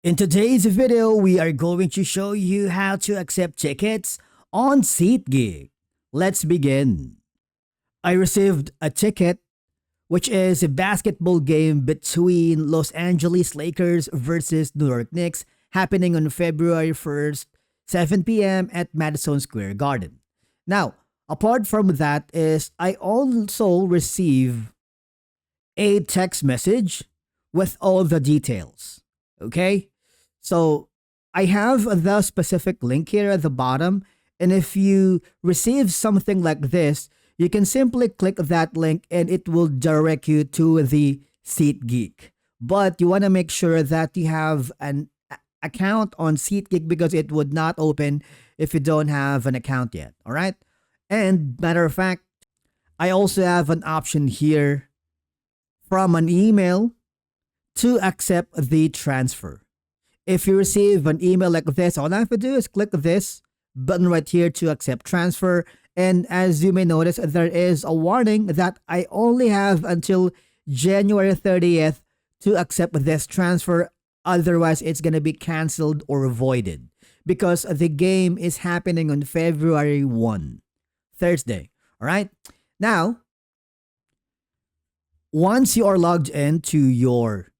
In today's video, we are going to show you how to accept tickets on SeatGeek. Let's begin. I received a ticket, which is a basketball game between Los Angeles Lakers versus New York Knicks, happening on February 1st, 7 p.m. at Madison Square Garden. Now, apart from that is I also receive a text message with all the details. Okay? So I have the specific link here at the bottom. And if you receive something like this, you can simply click that link and it will direct you to the SeatGeek. But you want to make sure that you have an account on SeatGeek because it would not open if you don't have an account yet. All right. And matter of fact, I also have an option here from an email to accept the transfer. If you receive an email like this, all I have to do is click this button right here to accept transfer. And as you may notice, there is a warning that I only have until January 30th to accept this transfer. Otherwise, it's going to be canceled or voided because the game is happening on February 1, Thursday. All right. Now, once you are logged into your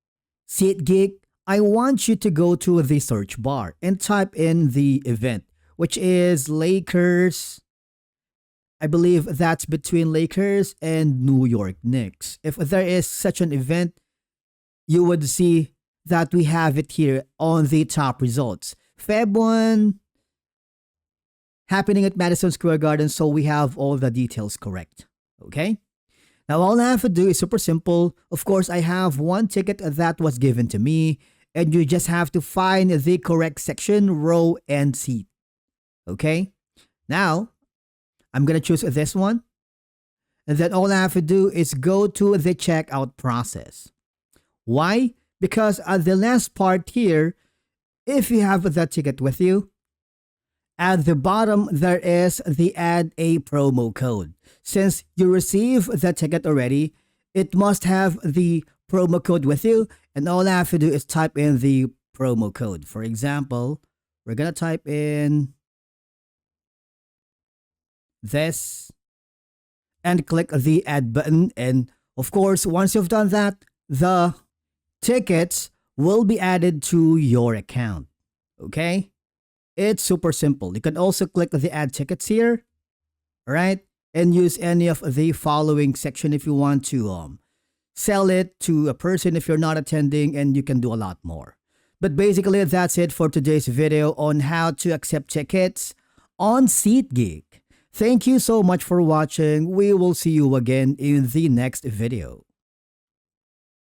SeatGeek, I want you to go to the search bar and type in the event, which is Lakers. I believe that's between Lakers and New York Knicks. If there is such an event, you would see that we have it here on the top results. Feb 1 happening at Madison Square Garden, so we have all the details correct. Okay? Now, all I have to do is super simple. Of course, I have one ticket that was given to me, and you just have to find the correct section, row, and seat. Okay? Now, I'm going to choose this one. And then all I have to do is go to the checkout process. Why? Because at the last part here, if you have the ticket with you, at the bottom, there is the add a promo code. Since you receive the ticket already, it must have the promo code with you. And all I have to do is type in the promo code. For example, we're going to type in this and click the add button. And of course, once you've done that, the tickets will be added to your account. Okay? It's super simple. You can also click the add tickets here, all right, and use any of the following section if you want to sell it to a person if you're not attending, and you can do a lot more. But basically, that's it for today's video on how to accept tickets on SeatGeek. Thank you so much for watching. We will see you again in the next video.